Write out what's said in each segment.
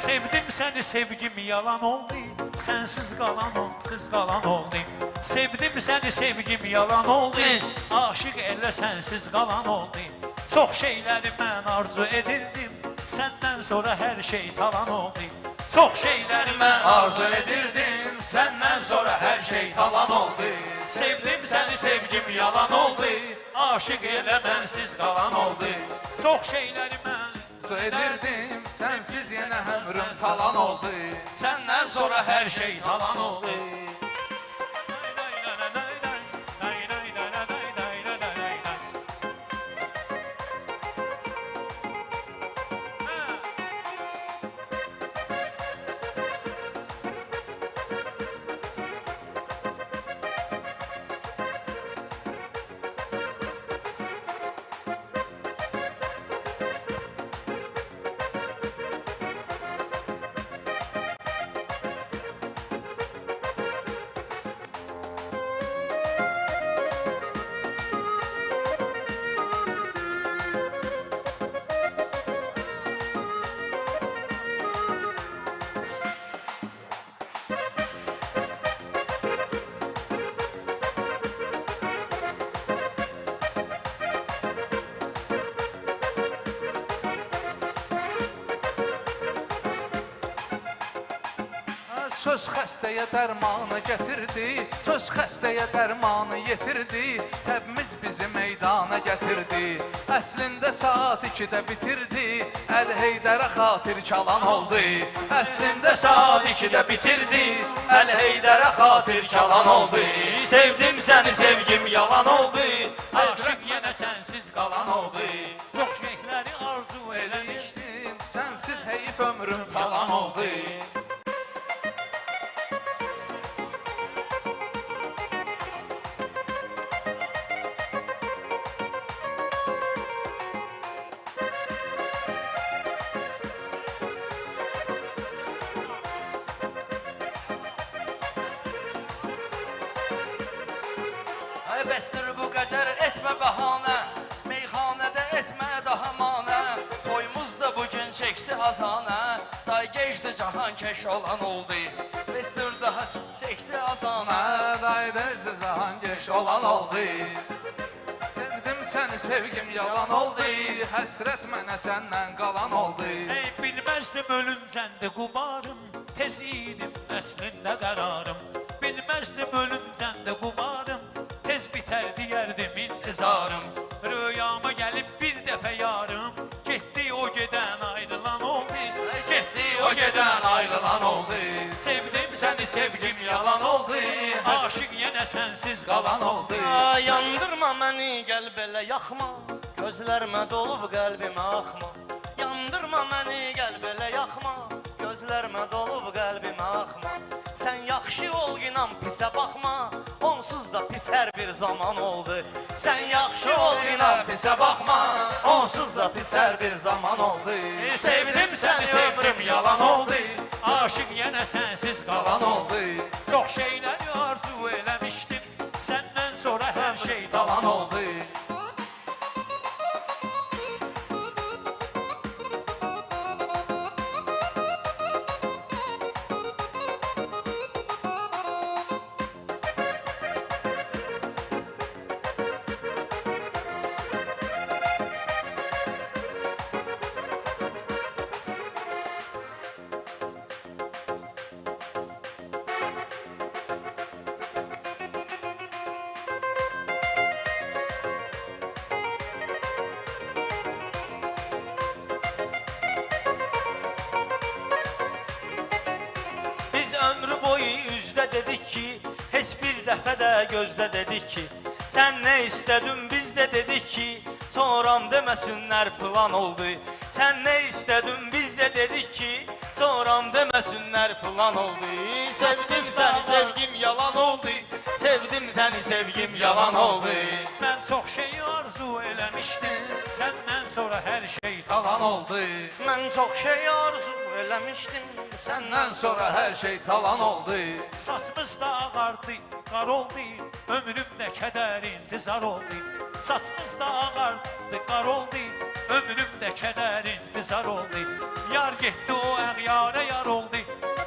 Sevdim səni sevgim yalan oldu, sensiz qalan oldu, qız qalan oldu. Sevdim səni sevgim yalan oldu, aşık elə sensiz qalan oldu. Çox şeyləri mən arzu edirdim, səndən sonra hər şey talan oldu. Çox şeyləri mən arzu edirdim, səndən sonra hər şey talan oldu. Sevdim səni sevgim yalan oldu, aşık elə mənsiz qalan oldu. Çox şeyləri mən arzu edirdim, Sensiz yenə ömrüm talan oldu. səndən sonra hər şey talan oldu. Söz xəstəyə dərmanı gətirdi, söz xəstəyə dərmanı yetirdi, təbimiz bizi meydana gətirdi. Əslində saat 2-də bitirdi, Əli Heydərə xatir kalan oldu. Əslində saat 2-də bitirdi, Əli Heydərə xatir kalan oldu. Sevdim səni sevgim yalan oldu, aşık yenə sensiz qalan oldu. Çox şeyləri arzu eləmişdim, Sənsiz heyif ömrüm talan oldu. Bəsdir bu qədər etmə bəhanə, meyxanədə etmə daha manə. Toyumuz da bugün çəkdi hazanə, day geçdi cahan keş olan oldu. Bəsdir daha çəkdi hazanə, Day geçdi cahan keş olan oldu. Sevdim səni sevgim yalan oldu, həsrət mənə səndən qalan oldu. Ey bilməzdim ölümcən də qumarım, tez idim əslində qərarım. Bilməzdim ölümcən də qumarım, tez biter diyərdim intizarım. Rüyama gəlib bir dəfə yarım, getdi o gedən ayrılan oldu. Getdi o gedən ayrılan oldu. Sevdim səni sevgim yalan oldu, aşık yenə sensiz qalan oldu. Yandırma məni, gəl belə yaxma, gözlərimə dolub qəlbimə axma. Yandırma məni, gəl belə yaxma, gözlərimə dolub qəlbimə axma. Sən yaxşı ol, inan pisə baxma, onsuz da pis hər bir zaman oldu. Sən yaxşı ol, inan pisə baxma, onsuz da pis hər bir zaman oldu. Sevdim səni sevgim yalan oldu, aşık yenə sensiz qalan oldu. Çox şeyləri arzu eləmişdim, səndən sonra hər şey talan oldu. ömrü boyu üzdə dedik ki, heç bir dəfə də gözdə dedik ki, sən nə istədin biz də dedik ki, sonram deməsinlər plan oldu. Sən nə istədin biz də dedik ki, sonram deməsinlər plan oldu. Sevdim səni sevgim yalan oldu, sevdim səni sevgim yalan oldu. Mən çox şey arzu eləmişdim, səndən sonra hər şey talan oldu. Mən çox şey arzu eləmişdim, Səndən sonra hər şey talan oldu. Saçımız da ağardı, qar oldu, ömrümdə kədər intizar oldu. Saçımız da ağardı, qar oldu, Ömrümdə kədər intizar oldu. Yar getdi o əğyara yar oldu.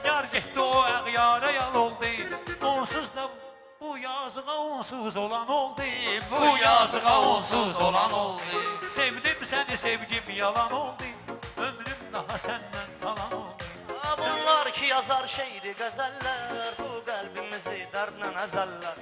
Yar getdi o əğyara yar oldu. Onsuz da bu yazığa onsuz olan oldu. Bu yazığa onsuz olan oldu. Sevdim səni sevgim yalan oldu. Ömrüm daha səndən talan oldu. Bunlar ki yazar şeiri qəzəllər, bu qəlbimizi dərdlə əzəllər.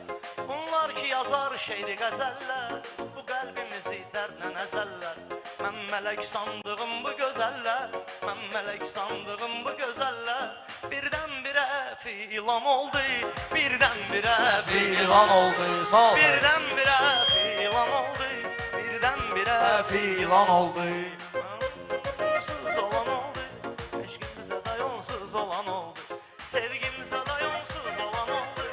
Bunlar ki yazar şeiri qəzəllər, bu qəlbimizi dərdlə əzəllər. Mən mələk sandığım bu gözəllər, mən mələk sandığım bu gözəllər. Birdən-birə filan oldu, birdən-birə filan oldu. Birdən-birə filan oldu, birdən-birə filan oldu. Onsuz olan oldu, eşqimizə dayonsuz olan oldu. Sevgimizə dayonsuz olan oldu,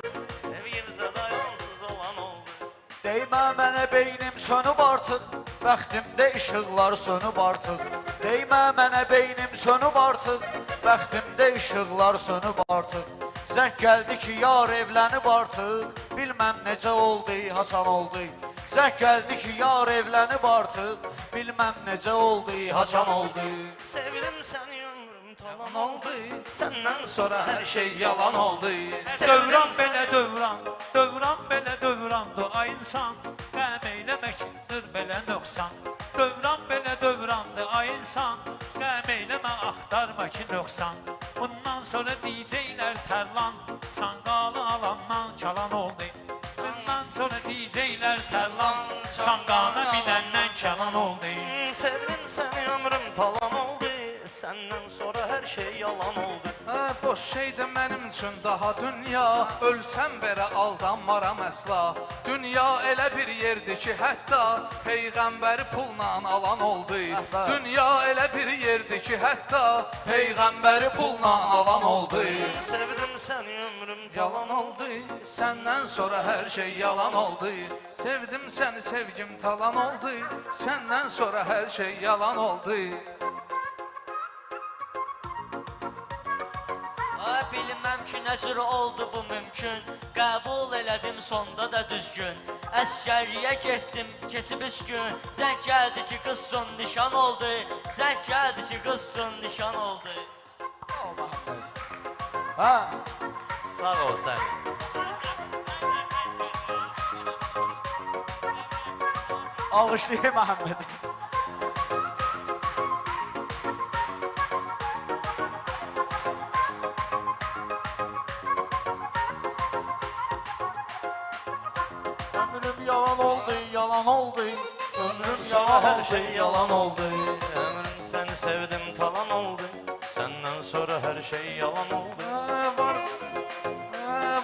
sevgimizə dayonsuz olan oldu. Değmə mənə beynim sönüb artıq, bəxtimdə işıqlar sönüb artıq. Değmə mənə beynim sönüb artıq, bəxtimdə işıqlar sönüb artıq. Zəng gəldi ki, yar evlənib artıq, bilməm necə oldu, haçan oldu. Zəng gəldi ki, yar evlənib artıq, bilməm necə oldu, haçan oldu. Sevdim səni ömrüm talan oldu. Səndən Sonra hər şey yalan oldu. Dövran belə dövran, dövran belə dövrandı ay insan. Qəm eyləməkdir belə nöqsan. Dövran belə dövrandı ay insan. Qəm eyləmə axtarma ki nöqsan. Bundan sonra DJ-lər tərlan, çanqalı alandan çalan oldu. Bundan sonra DJ-lər tərlan, çanqana minəndən çalan oldu. Sevdim səni ömrüm talan oldu, səndən sonra hər şey yalan oldu. Boş şeydir mənim üçün daha dünya, ölsəm belə aldanmaram əsla. Dünya elə bir yerdir ki, hətta Peyğəmbəri pulla alan oldu. Dünya elə bir yerdir ki, hətta Peyğəmbəri pulla alan oldu. Sevdim səni ömrüm Yalan oldu, səndən sonra hər şey yalan oldu. Sevdim səni sevgim talan oldu, səndən sonra hər şey yalan oldu. Bilməm ki, nə cür oldu bu mümkün. Qəbul elədim sonda da düzgün. Əskəriyə getdim, keçib 3 gün. Zəng gəldi ki, qızsın, nişan oldu. Zəng gəldi ki, qızsın, nişan oldu. Hə? Sağ ol sən. Alışlayayım Məhəmmədi. Ömrüm yalan oldu, yalan oldu. Ömrüm yalan Hər oldu, şey yalan yalan oldu. Ömrüm səni sevdim talan oldu, səndən sonra hər şey yalan oldu.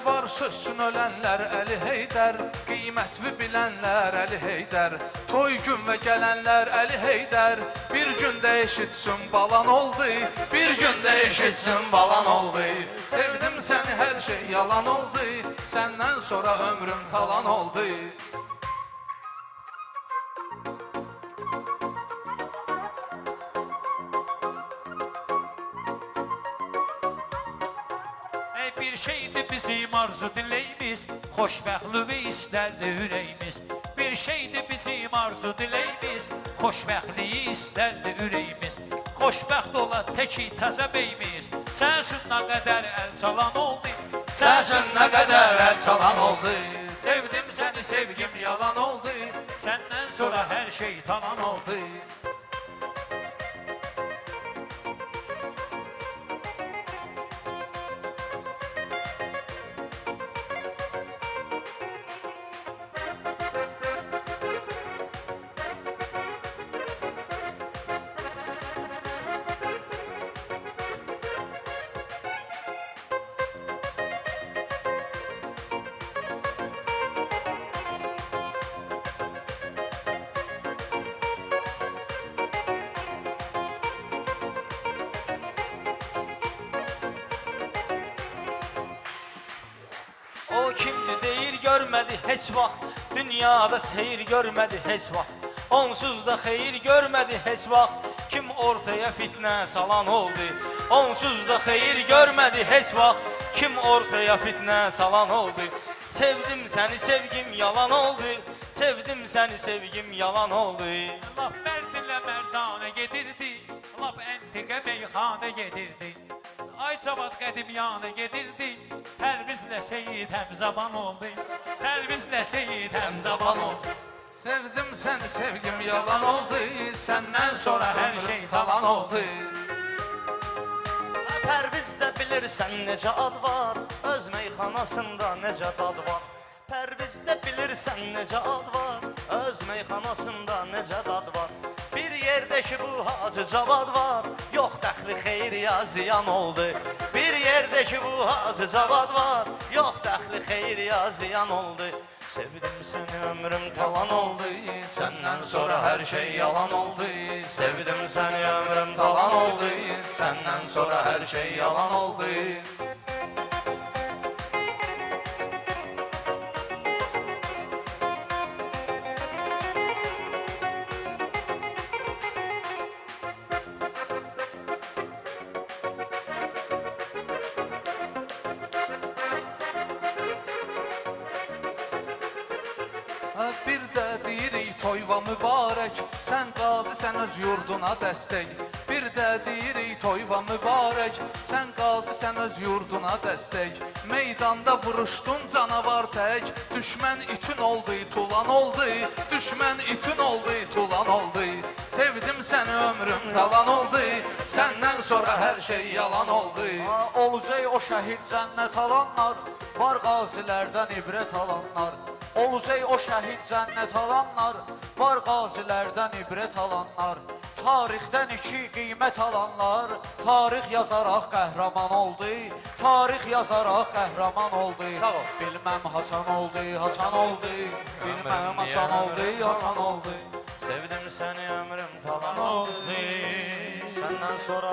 Var sözsün ölənlər Əli Heydər, qiymətli bilənlər Əli Heydər. Toy gün və gələnlər Əli Heydər, bir gündə eşitsin balan oldu, bir gündə eşitsin balan oldu. Sevdim səni hər şey yalan oldu, səndən sonra ömrüm talan oldu. Bir şeydi bizim arzu diləyimiz, xoşbəxtliyi istərdi ürəyimiz. Bir şeydi bizim arzu diləyimiz, xoşbəxtliyi istərdi ürəyimiz. Xoşbəxt ola təki təzə beyimiz, sən üçün nə qədər əl çalan oldu. Sən üçün nə qədər əl çalan oldu. Sevdim səni sevgim yalan oldu, Səndən sonra hər şey talan oldu. O kimdi deyir görmədi heç vaxt, dünyada seyir görmədi heç vaxt. Onsuz da xeyir görmədi heç vaxt, kim ortaya fitnə salan oldu. Onsuz da xeyir görmədi heç vaxt, kim ortaya fitnə salan oldu. Sevdim səni sevgim yalan oldu, Sevdim səni sevgim yalan oldu. Laf mərdinlə mərdanə gedirdi, laf əntiqə meyxanə gedirdi. Ay Cavad qədim yanı gedirdi, Pərvizlə Seyid həmzaban oldu. Pərvizlə Seyid həmzaban oldu. Sevdim səni sevgim yalan oldu, səndən sonra hər şey talan oldu. Pərvizdə bilirsən necə ad var, öz meyxanasında necə dad var. Pərvizdə bilirsən necə ad var, öz meyxanasında necə dad var. Bir yerdə ki bu Hacı Cavad var, yox dəxli xeyir ya ziyan oldu. Bir yerdə ki bu Hacı Cavad var, yox dəxli xeyir ya ziyan oldu. Sevdim səni ömrüm talan oldu, səndən sonra hər şey yalan oldu. Sevdim səni ömrüm talan oldu, səndən sonra hər şey yalan oldu. Bir də deyirik toyva mübarək, sən qazi sən öz yurduna dəstək. Bir də deyirik toyva mübarək, sən qazi sən öz yurduna dəstək. Meydanda vuruşdun canavar tək, düşmən itin oldu, tulan oldu. Düşmən itin oldu, tulan oldu. Sevdim səni ömrüm talan oldu, səndən sonra hər şey yalan oldu. Olacaq o şəhid cənnət alanlar, var qazilərdən ibrət alanlar. Olacaq o şəhid cənnət alanlar, var qazilərdən ibrət alanlar. Tarixdən iki qiymət alanlar, tarix yazaraq qəhrəman oldu. Tarix yazaraq qəhrəman oldu. Bilməm Hasan oldu, Hasan oldu. Bilməm Hasan oldu, Hasan oldu. Sevdim səni ömrüm talan oldu, səndən sonra